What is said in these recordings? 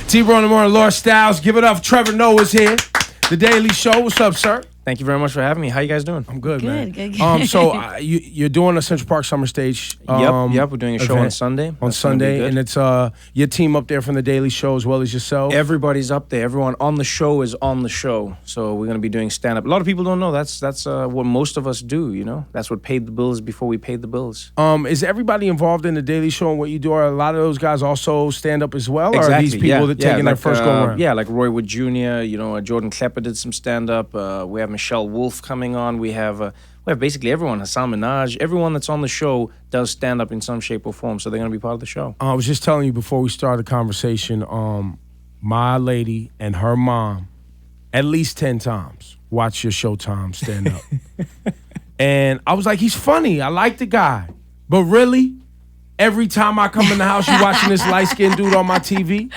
T-Bro in the morning, Lord Styles. Give it up. Trevor Noah's here. The Daily Show. What's up, sir? Thank you very much for having me. How you guys doing? I'm good, man. Good. So you're doing a Central Park Summer Stage. Yep. We're doing a show on Sunday. On Sunday, and it's your team up there from the Daily Show as well as yourself. Everybody's up there. Everyone on the show is on the show. So we're gonna be doing stand up. A lot of people don't know that's what most of us do. You know, that's what paid the bills before we paid the bills. Is everybody involved in the Daily Show and what you do? Are a lot of those guys also stand up as well? Exactly. Or are these people that taking their first go around? Yeah, like Roy Wood Jr. You know, Jordan Klepper did some stand up. We have Michelle Wolf coming on. We have basically everyone. Hassan Minaj. Everyone that's on the show does stand up in some shape or form. So they're gonna be part of the show. I was just telling you before we started the conversation. My lady and her mom, at least 10 times, watch your Showtime stand up. And I was like, he's funny. I like the guy. But really, every time I come in the house, you watching this light-skinned dude on my TV?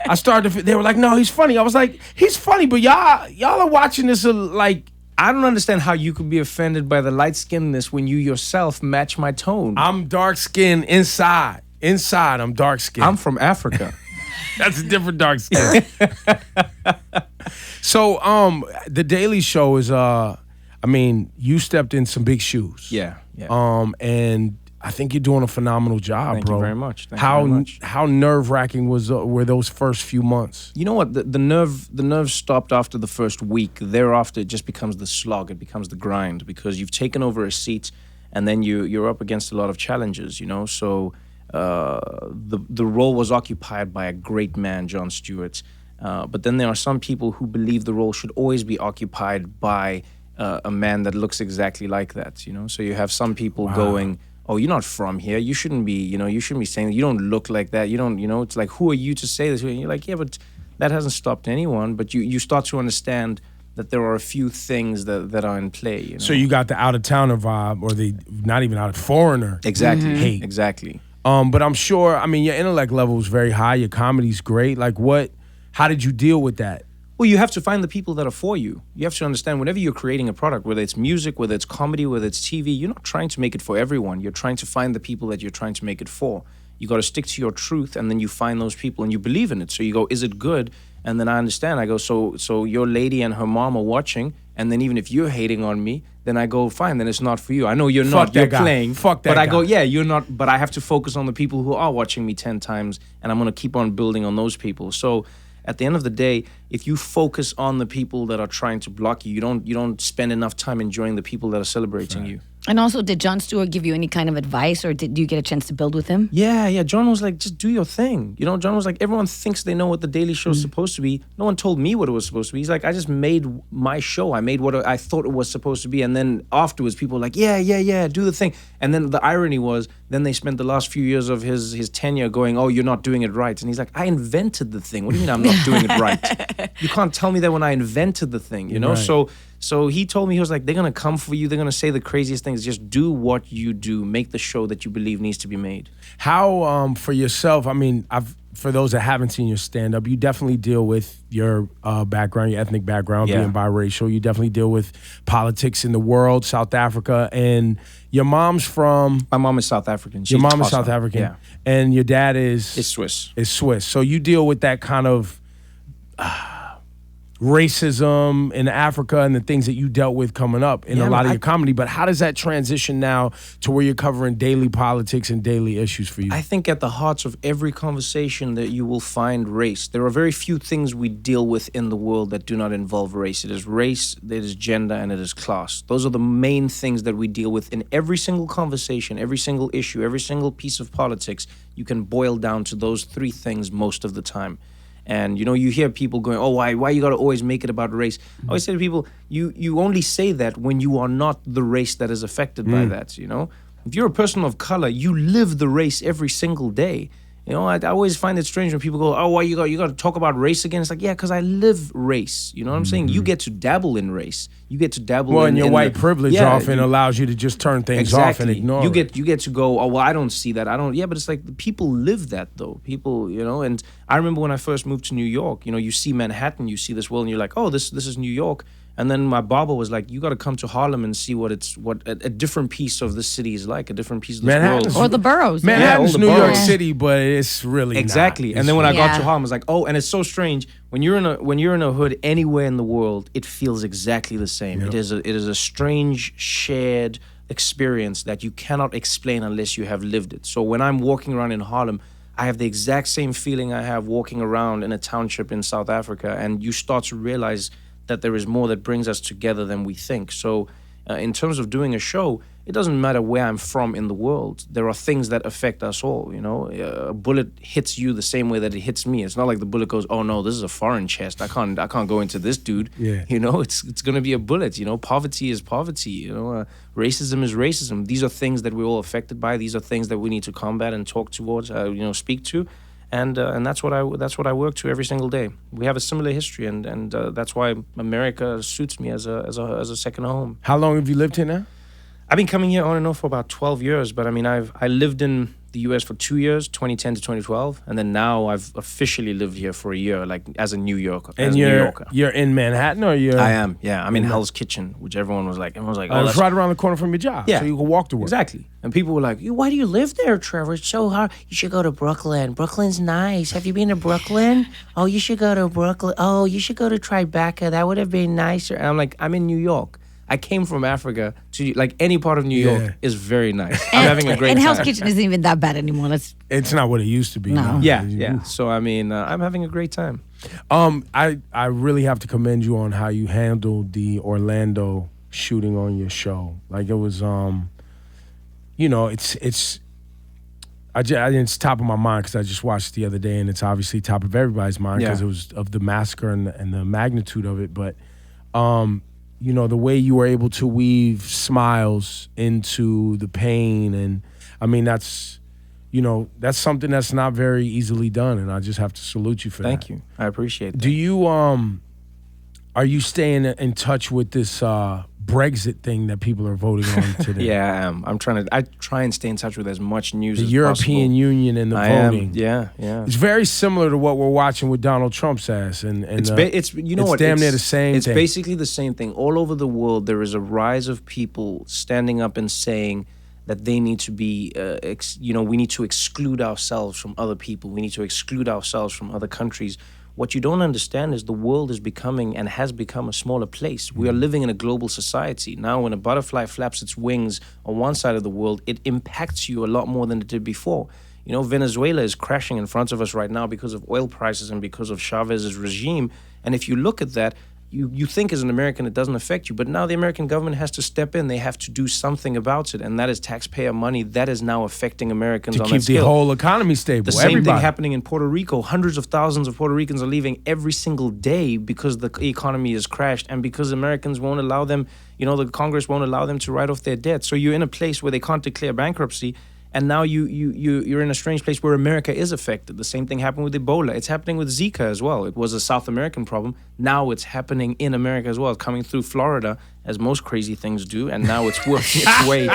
I started to, they were like, no, he's funny. I was like, he's funny, but y'all are watching this like, I don't understand how you could be offended by the light-skinnedness when you yourself match my tone. I'm dark-skinned inside. Inside, I'm dark-skinned. I'm from Africa. That's a different dark skin. So, the Daily Show is, you stepped in some big shoes. Yeah. And I think you're doing a phenomenal job, Thank bro. you very much. How nerve-wracking were those first few months? You know what? The nerve stopped after the first week. Thereafter, it just becomes the slog. It becomes the grind because you've taken over a seat, and then you're up against a lot of challenges. You know, so. The role was occupied by a great man, Jon Stewart. But then there are some people who believe the role should always be occupied by a man that looks exactly like that. You know, so you have some people going, "Oh, you're not from here. You shouldn't be. You shouldn't be saying that. You don't look like that. You don't. It's like, who are you to say this?" And you're like, "Yeah, but that hasn't stopped anyone." But you start to understand that there are a few things that are in play. You know? So you got the out-of-towner vibe, or the not even out-of-foreigner. Exactly. Hate. Exactly. But I'm sure, your intellect level is very high. Your comedy's great. Like, how did you deal with that? Well, you have to find the people that are for you. You have to understand whenever you're creating a product, whether it's music, whether it's comedy, whether it's TV, you're not trying to make it for everyone. You're trying to find the people that you're trying to make it for. You got to stick to your truth, and then you find those people and you believe in it. So you go, is it good? And then I understand. I go, so your lady and her mom are watching, and then even if you're hating on me, then I go, fine, then it's not for you. I know you're not, you're playing. Fuck that But I guy. go, yeah, you're not, but I have to focus on the people who are watching me 10 times, and I'm going to keep on building on those people. So at the end of the day, if you focus on the people that are trying to block you, you don't spend enough time enjoying the people that are celebrating you. And also, did Jon Stewart give you any kind of advice, or did you get a chance to build with him? Yeah. Jon was like, just do your thing. Jon was like, everyone thinks they know what the Daily Show is supposed to be. No one told me what it was supposed to be. He's like, I just made my show. I made what I thought it was supposed to be. And then afterwards, people were like, yeah, do the thing. And then the irony was, then they spent the last few years of his tenure going, oh, you're not doing it right. And he's like, I invented the thing. What do you mean I'm not doing it right? You can't tell me that when I invented the thing, Right. So he told me, he was like, they're going to come for you. They're going to say the craziest things. Just do what you do. Make the show that you believe needs to be made. How, for yourself, for those that haven't seen your stand-up, you definitely deal with your background, your ethnic background, being biracial. You definitely deal with politics in the world, South Africa, and your mom's from... My mom is South African. Your mom is South African. Yeah. And your dad is Swiss. Is Swiss. So you deal with that kind of... racism in Africa and the things that you dealt with coming up in a lot of your comedy. But how does that transition now to where you're covering daily politics and daily issues for you? I think at the heart of every conversation that you will find race. There are very few things we deal with in the world that do not involve race. It is race, it is gender, and it is class. Those are the main things that we deal with in every single conversation, every single issue, every single piece of politics. You can boil down to those three things most of the time. And, you hear people going, oh, why you got to always make it about race? I always say to people, you only say that when you are not the race that is affected by that, If you're a person of color, you live the race every single day. I always find it strange when people go, oh, why you got to talk about race again? It's like, yeah, because I live race. You know what I'm saying? You get to dabble in race. You get to dabble in your white privilege often allows you to just turn things off and ignore it. You get to go, oh, well, I don't see that. But it's like people live that, though. People, and I remember when I first moved to New York, you see Manhattan, you see this world, and you're like, oh, this is New York. And then my barber was like, "You got to come to Harlem and see what a different piece of the city is like, a different piece of this Manhattan's- world." Or the boroughs. Manhattan's all the New York boroughs. City, but it's really Exactly. not. And then when I got Yeah. to Harlem, I was like, "Oh," and it's so strange when you're in a hood anywhere in the world, it feels exactly the same. Yep. It is a strange shared experience that you cannot explain unless you have lived it. So when I'm walking around in Harlem, I have the exact same feeling I have walking around in a township in South Africa, and you start to realize that there is more that brings us together than we think. So in terms of doing a show, it doesn't matter where I'm from in the world. There are things that affect us all. You know, a bullet hits you the same way that it hits me. It's not like the bullet goes, "Oh no, this is a foreign chest. I can't go into this dude." Yeah. You know, it's gonna be a bullet. You know, poverty is poverty. You know, racism is racism. These are things that we're all affected by. These are things that we need to combat and talk towards. Speak to. And that's what I work to every single day. We have a similar history, and that's why America suits me as a second home. How long have you lived here now? I've been coming here on and off for about 12 years, but I mean, I lived in the U.S. for 2 years, 2010 to 2012, and then now I've officially lived here for a year, like as a New Yorker. And as a New you're Yorker. you're in Manhattan, or you're? I am, yeah. I'm in Hell's Kitchen, which everyone was like, It's that's right around the corner from your job. Yeah. So you can walk to work. exactly. And people were like, "Why do you live there, Trevor? It's so hard. You should go to Brooklyn. Brooklyn's nice. Have you been to Brooklyn? Oh, you should go to Brooklyn. Oh, you should go to Tribeca. That would have been nicer." And I'm like, I'm in New York. I came from Africa to like any part of New Yeah. York is very nice. I'm having a great And time. Hell's Kitchen isn't even that bad anymore. It's not what it used to be. No. Yeah. So I mean, I'm having a great time. I really have to commend you on how you handled the Orlando shooting on your show. Like it was, it's top of my mind because I just watched it the other day, and it's obviously top of everybody's mind because Yeah. it was of the massacre and the magnitude of it. But the way you were able to weave smiles into the pain, and I mean that's something that's not very easily done, and I just have to salute you for that. Thank you. I appreciate that. Do you are you staying in touch with this Brexit thing that people are voting on today? Yeah, I am. I try and stay in touch with as much news The as European possible. Union and the I voting. am. Yeah. It's very similar to what we're watching with Donald Trump's ass, and It's it's damn near the same It's thing. basically the same thing. All over the world, there is a rise of people standing up and saying that they need to be, we need to exclude ourselves from other people. We need to exclude ourselves from other countries. What you don't understand is the world is becoming and has become a smaller place. We are living in a global society. Now, when a butterfly flaps its wings on one side of the world, it impacts you a lot more than it did before. You know, Venezuela is crashing in front of us right now because of oil prices and because of Chavez's regime. And if you look at that, you think as an American it doesn't affect you, but now the American government has to step in. They have to do something about it, and that is taxpayer money that is now affecting Americans to on keep that the scale. whole economy stable. The same Everybody. thing happening in Puerto Rico. Hundreds of thousands of Puerto Ricans are leaving every single day because the economy has crashed and because Americans won't allow them, the Congress won't allow them to write off their debt. So you're in a place where they can't declare bankruptcy, and now you're in a strange place where America is affected. The same thing happened with Ebola. It's happening with Zika as well. It was a South American problem. Now it's happening in America as well. It's coming through Florida, as most crazy things do, and now it's working its way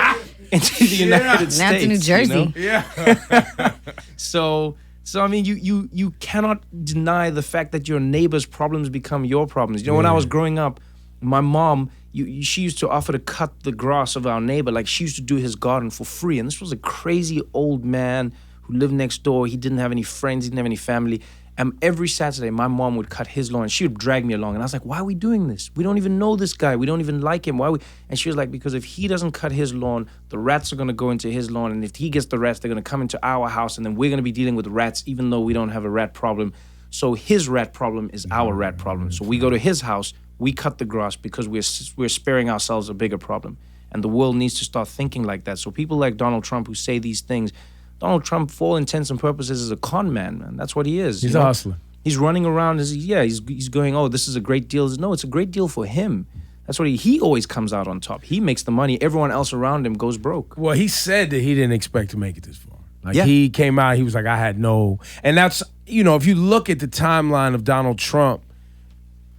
into the United States. Now to New Jersey. Yeah. So I mean, you cannot deny the fact that your neighbor's problems become your problems. When I was growing up, my mom, she used to offer to cut the grass of our neighbor. Like, she used to do his garden for free. And this was a crazy old man who lived next door. He didn't have any friends. He didn't have any family. And every Saturday, my mom would cut his lawn. She would drag me along. And I was like, why are we doing this? We don't even know this guy. We don't even like him. And she was like, because if he doesn't cut his lawn, the rats are going to go into his lawn. And if he gets the rats, they're going to come into our house. And then we're going to be dealing with rats, even though we don't have a rat problem. So his rat problem is our rat problem. So we go to his house, we cut the grass because we're sparing ourselves a bigger problem. And the world needs to start thinking like that. So people like Donald Trump who say these things, Donald Trump, for all intents and purposes, is a con man. That's what he is. He's a hustler. He's running around he's going, oh, this is a great deal. No, it's a great deal for him. That's what he always comes out on top. He makes the money. Everyone else around him goes broke. Well, he said that he didn't expect to make it this far. Like, Yeah. he came out, he was like, I had no. And that's, if you look at the timeline of Donald Trump,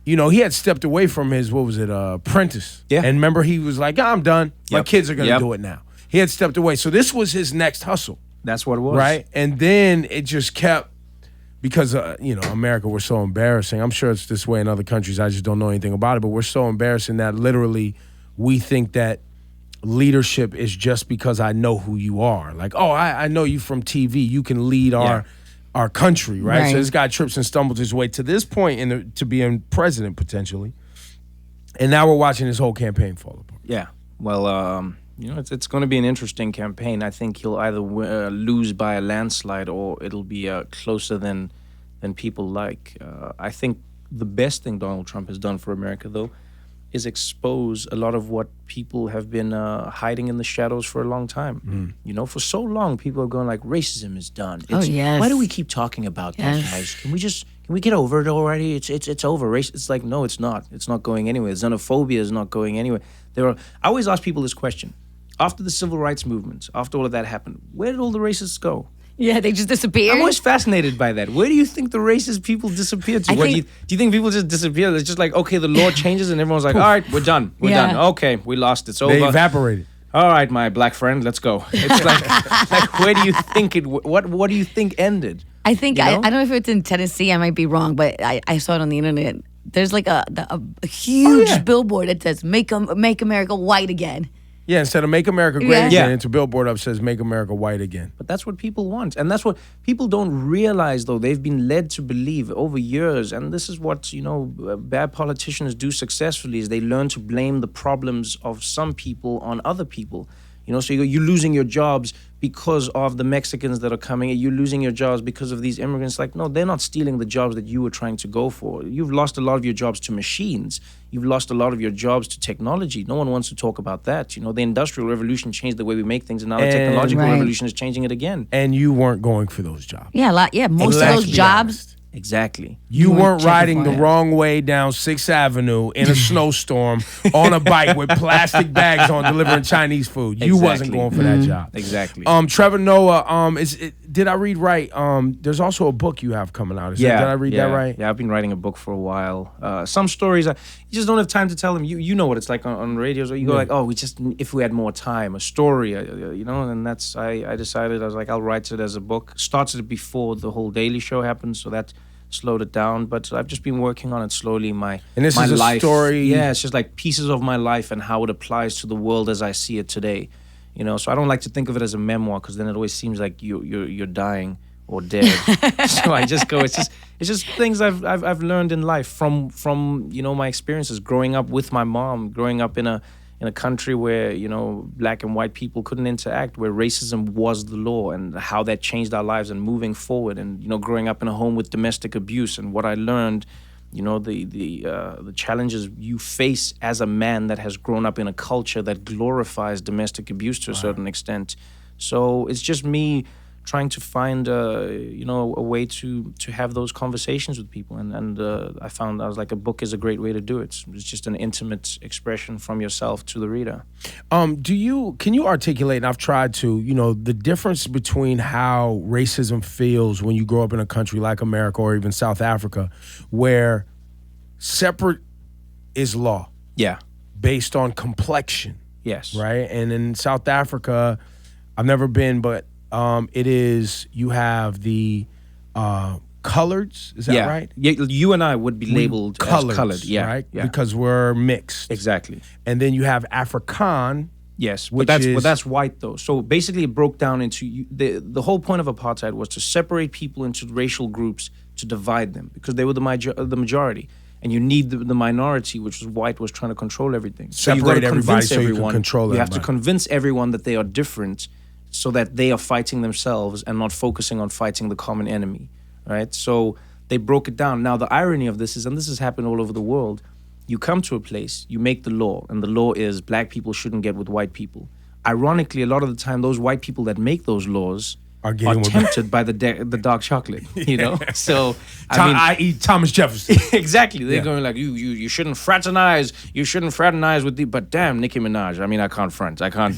he had stepped away from his, apprentice. Yeah. And remember, he was like, I'm done. My Yep. kids are going to Yep. do it now. He had stepped away. So this was his next hustle. That's what it was. Right? And then it just kept because America, we're so embarrassing. I'm sure it's this way in other countries. I just don't know anything about it. But we're so embarrassing that literally we think that leadership is just because I know who you are. Like, oh, I know you from TV. You can lead our country, right? So this guy trips and stumbles his way to this point to being president potentially, and now we're watching his whole campaign fall apart. Yeah. Well, it's going to be an interesting campaign. I think he'll either lose by a landslide or it'll be closer than people like. I think the best thing Donald Trump has done for America, though, is expose a lot of what people have been hiding in the shadows for a long time. For so long, people are going like, racism is done. Why do we keep talking about that, guys? Can we get over it already? It's over. It's like, no, it's not. It's not going anywhere. Xenophobia is not going anywhere. I always ask people this question. After the civil rights movement, after all of that happened, where did all the racists go? Yeah, they just disappeared. I'm always fascinated by that. Where do you think the racist people disappeared to? Do you think people just disappear? It's just like, okay, the law changes and everyone's like, all right, we're done. We're done. Okay, we lost. It's over. They evaporated. All right, my black friend, let's go. It's like where do you think what do you think ended? I think, I don't know if it's in Tennessee, I might be wrong, but I saw it on the internet. There's like a huge billboard that says, make America white again. Yeah, instead of Make America Great Again, it's a billboard up says Make America White Again. But that's what people want. And that's what people don't realize, though. They've been led to believe over years, and this is what, bad politicians do successfully, is they learn to blame the problems of some people on other people. So you're losing your jobs because of the Mexicans that are coming. You're losing your jobs because of these immigrants. Like, no, they're not stealing the jobs that you were trying to go for. You've lost a lot of your jobs to machines. You've lost a lot of your jobs to technology. No one wants to talk about that. The Industrial Revolution changed the way we make things, and now the technological revolution is changing it again. And you weren't going for those jobs. Yeah, most of those jobs. Exactly. You weren't riding the wrong way down 6th Avenue in a snowstorm on a bike with plastic bags on delivering Chinese food. You wasn't going for that job. Exactly. Trevor Noah, did I read right? There's also a book you have coming out. Did I read that right? Yeah, I've been writing a book for a while. Some stories, you just don't have time to tell them. You know what it's like on radio. So you go like, oh, if we had more time, a story, and that's, I decided, I was like, I'll write it as a book. Started it before the whole Daily Show happened, so that slowed it down, but I've just been working on it slowly. And this is a story. Yeah, it's just like pieces of my life and how it applies to the world as I see it today. So I don't like to think of it as a memoir, because then it always seems like you're dying or dead. So I just go, it's just things I've learned in life from my experiences growing up with my mom, growing up in a country where black and white people couldn't interact, where racism was the law, and how that changed our lives and moving forward, and growing up in a home with domestic abuse, and what I learned, the challenges you face as a man that has grown up in a culture that glorifies domestic abuse to a certain extent. So it's just me trying to find a way to have those conversations with people, and I was like, a book is a great way to do it. It's just an intimate expression from yourself to the reader. Can you articulate, and I've tried to, the difference between how racism feels when you grow up in a country like America or even South Africa, where separate is law, based on complexion, right? And in South Africa, I've never been, but it is, you have the coloreds, is that right? Yeah, you and I would be labeled coloreds, as colored, right? Yeah. Because we're mixed. Exactly. And then you have Afrikaan. Yes, but that's white though. So basically it broke down into, the whole point of apartheid was to separate people into racial groups to divide them, because they were the majority. And you need the minority, which was white, was trying to control everything. So you got to convince everyone. You can control everybody. You have to convince everyone that they are different, so that they are fighting themselves and not focusing on fighting the common enemy, right? So they broke it down. Now, the irony of this is, and this has happened all over the world, you come to a place, you make the law, and the law is black people shouldn't get with white people. Ironically, a lot of the time, those white people that make those laws are tempted by the dark chocolate, So i.e. Thomas Jefferson. Exactly. They're going like, you shouldn't fraternize. You shouldn't fraternize with but damn, Nicki Minaj. I mean, I can't front. I can't,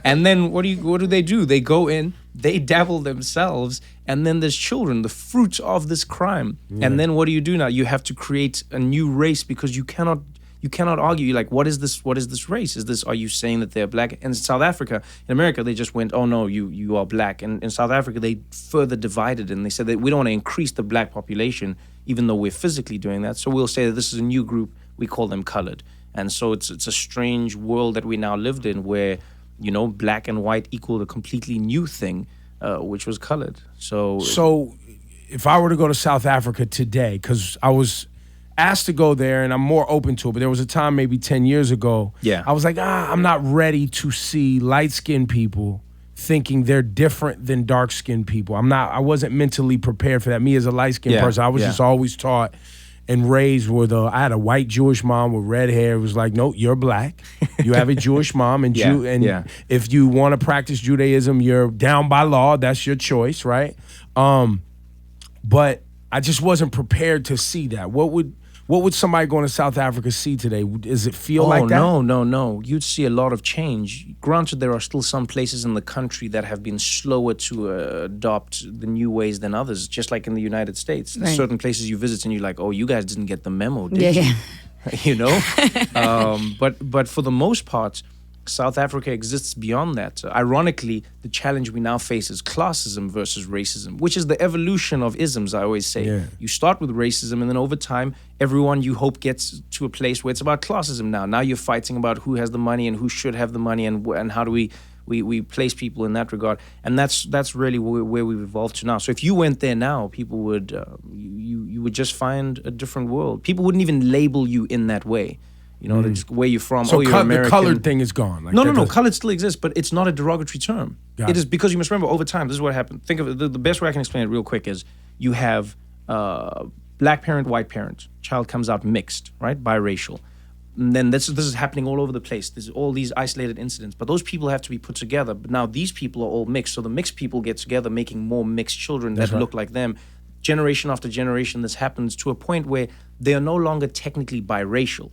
And then what do they do? They go in, they dabble themselves, and then there's children, the fruit of this crime. Yeah. And then what do you do now? You have to create a new race, because you cannot you cannot argue. You're like, what is this? What is this race? Are you saying that they're black? And in South Africa, in America, they just went, oh no, you are black. And in South Africa, they further divided, and they said that we don't want to increase the black population, even though we're physically doing that. So we'll say that this is a new group. We call them colored. And so it's a strange world that we now lived in, where black and white equaled a completely new thing, which was colored. So if I were to go to South Africa today, because I was asked to go there and I'm more open to it, but there was a time maybe 10 years ago, I was like, I'm not ready to see light-skinned people thinking they're different than dark-skinned people. I wasn't mentally prepared for that. Me as a light-skinned person, I was just always taught and raised with I had a white Jewish mom with red hair. It was like, no, you're black. You have a Jewish mom, and if you want to practice Judaism, you're down by law. That's your choice, right? But I just wasn't prepared to see that. What would somebody going to South Africa see today? Does it feel like that? No. You'd see a lot of change. Granted, there are still some places in the country that have been slower to adopt the new ways than others, just like in the United States. Right. Certain places you visit and you're like, oh, you guys didn't get the memo, did you? But for the most part, South Africa exists beyond that. Ironically, the challenge we now face is classism versus racism, which is the evolution of isms, I always say. Yeah. You start with racism, and then over time, everyone you hope gets to a place where it's about classism now. Now you're fighting about who has the money and who should have the money, and how do we place people in that regard. And that's really where we've evolved to now. So if you went there now, people would, you would just find a different world. People wouldn't even label you in that way. Just where you're from. So you're American. The colored thing is gone. No. Colored still exists, but it's not a derogatory term. It is because you must remember over time. This is what happened. Think of it. The best way I can explain it real quick is you have black parent, white parent. Child comes out mixed, right? Biracial. And then this is happening all over the place. There's all these isolated incidents, but those people have to be put together. But now these people are all mixed, so the mixed people get together, making more mixed children that look like them. Generation after generation, this happens to a point where they are no longer technically biracial.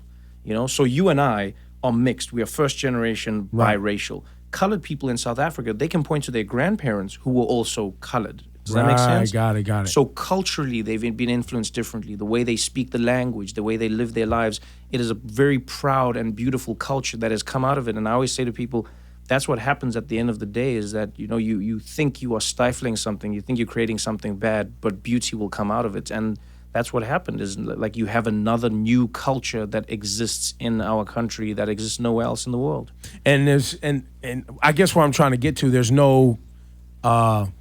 So you and I are mixed. We are first generation biracial. Colored people in South Africa, they can point to their grandparents who were also colored. Does that make sense? Got it. So culturally, they've been influenced differently. The way they speak the language, the way they live their lives, it is a very proud and beautiful culture that has come out of it. And I always say to people, that's what happens at the end of the day, is that, you think you are stifling something, you think you're creating something bad, but beauty will come out of it. And that's what happened, is like you have another new culture that exists in our country that exists nowhere else in the world. And and I guess what I'm trying to get to, there's no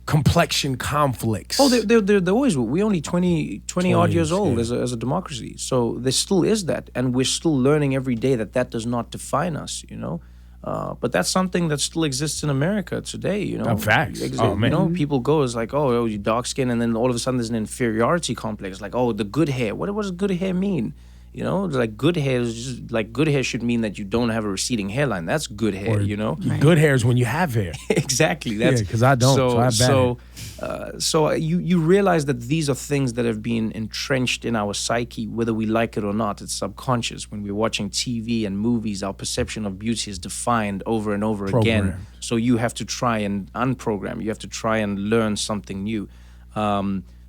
complexion conflicts. Oh, there always will. We're only 20 odd years old as a democracy. So there still is that. And we're still learning every day that does not define us, But that's something that still exists in America today, Facts. Man. People go, it's like, oh, you dark skin, and then all of a sudden there's an inferiority complex, like, oh, the good hair. What does good hair mean? Like good hair is just like good hair should mean that you don't have a receding hairline. That's good hair, Right. Good hair is when you have hair. Exactly. Because I don't. So I have bad hair. So you realize that these are things that have been entrenched in our psyche, whether we like it or not. It's subconscious. When we're watching TV and movies, our perception of beauty is defined over and over again. So you have to try and unprogram. You have to try and learn something new.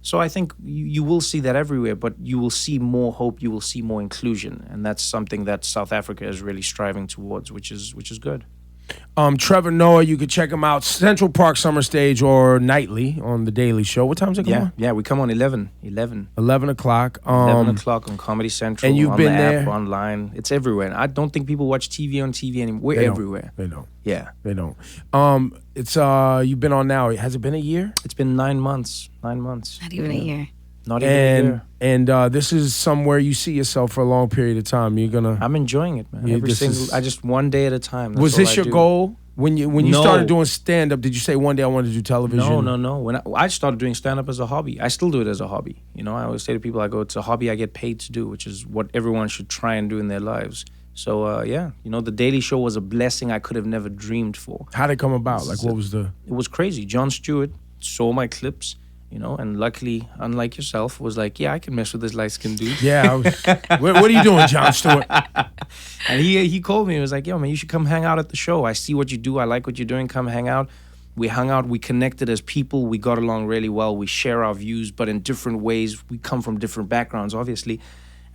So I think you will see that everywhere, but you will see more hope, you will see more inclusion. And that's something that South Africa is really striving towards, which is good. Trevor Noah, you can check him out Central Park Summer Stage or nightly on The Daily Show. What time does it come on? Yeah, we come on 11 o'clock. 11 o'clock on Comedy Central, and you've on been the there? app, online. It's everywhere. I don't think people watch TV on TV anymore. We're everywhere. They don't. Yeah. They don't. It's you've been on now. Has it been a year? It's been 9 months. 9 months. Not even a year. Not even a year. And this is somewhere you see yourself for a long period of time. I'm enjoying it, man. I just one day at a time. That's was this your goal? When you started doing stand-up, did you say one day I wanted to do television? No. When I started doing stand-up as a hobby, I still do it as a hobby. I always say to people, it's a hobby I get paid to do, which is what everyone should try and do in their lives. So, The Daily Show was a blessing I could have never dreamed for. How'd it come about? Like, what was It was crazy. Jon Stewart saw my clips, and luckily, unlike yourself, was like, yeah, I can mess with this light-skinned dude. Yeah. What are you doing, Jon Stewart? And he called me and was like, yo, man, you should come hang out at the show. I see what you do. I like what you're doing. Come hang out. We hung out. We connected as people. We got along really well. We share our views, but in different ways. We come from different backgrounds, obviously.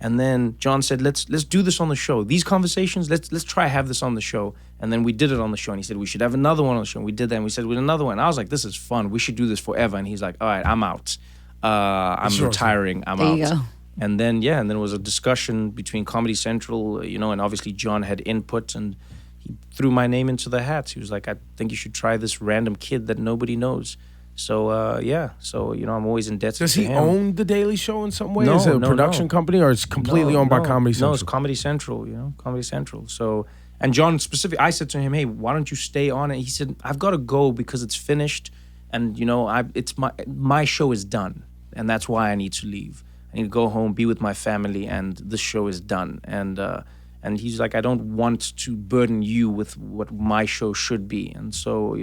And then Jon said, let's do this on the show. These conversations, let's try have this on the show. And then we did it on the show. And he said, we should have another one on the show. And we did that. And we said, with another one. I was like, this is fun. We should do this forever. And he's like, all right, I'm out. I'm retiring. I'm There you out. go. And then, and then it was a discussion between Comedy Central, and obviously Jon had input, and he threw my name into the hat. He was like, I think you should try this random kid that nobody knows. So, I'm always indebted to him. Does he own The Daily Show in some way? No, Is it a no, production no. company, or it's completely owned by Comedy Central? No, it's Comedy Central, Comedy Central. So, and Jon specifically, I said to him, hey, why don't you stay on it? He said, I've got to go because it's finished, and, it's my show is done, and that's why I need to leave. I need to go home, be with my family, and this show is done. And he's like, I don't want to burden you with what my show should be. And so,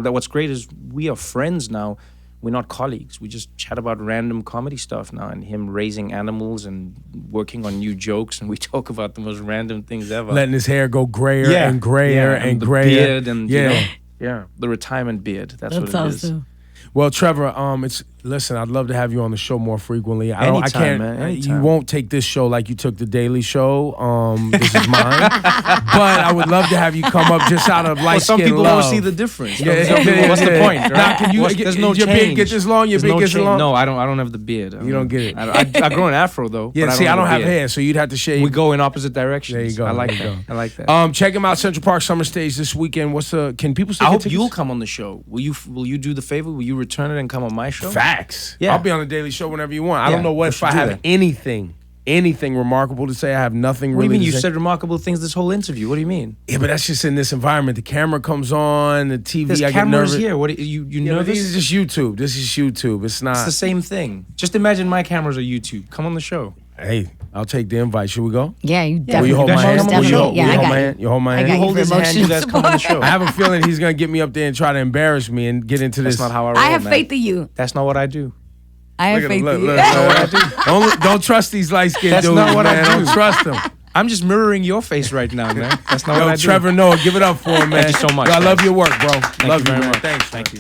that what's great is we are friends now. We're not colleagues. We just chat about random comedy stuff now, and him raising animals and working on new jokes, and we talk about the most random things ever. Letting his hair go grayer and grayer and the grayer. beard and the retirement beard. That's what it is. awesome. Well, Trevor, listen, I'd love to have you on the show more frequently. I Anytime, can't. man, anytime. You won't take this show like you took the Daily Show. This is mine. But I would love to have you come up just out of light Some skin people love. don't see the difference. Yeah, Some people, what's the point? Right? Now, can you? There's no your change. beard get this long? Your There's beard no gets change. long? No, I don't have the beard. You don't get it. I grow an afro though. Yeah, but see, I don't have the beard. hair, so you'd have to shave. We go in opposite directions. There you go. I like there you that. go. I like that. Check him out, Central Park Summer Stage this weekend. Can people still I get hope tickets? you'll come on the show. Will you do the favor? Will you return it and come on my show? Facts. Yeah. I'll be on the Daily Show whenever you want. I Yeah, don't know we if should I do have that. anything remarkable to say. I have nothing What do really you mean? to You say. said remarkable things this whole interview. What do you mean? Yeah, but that's just in this environment. The camera comes on, the TV. There's I get cameras nervous. here. What you Yeah, but nervous? this is just YouTube. This is YouTube. It's not. It's the same thing. Just imagine my cameras are YouTube. Come on the show. Hey, I'll take the invite. Should we go? Yeah, you Will definitely. you hold my guys hand? come on the Will you show? hold, Yeah, will I you hold got my you. hand? You hold my I hand? got You you hold for his hand. You emotional guys come on the show. I have a feeling he's gonna get me up there and try to embarrass me and get into this. That's not how I roll. I have man. faith in you. That's not what I do. I have Look at faith him. in you. Look. Don't trust these light skinned That's dudes. not what I man. do. Don't trust them. I'm just mirroring your face right now, man. That's not what I Yo, do. Trevor Noah, give it up for him, man. Thank you so much, Yo, I love guys. your work, bro. Thank love you very man. much. Thanks. Thank you.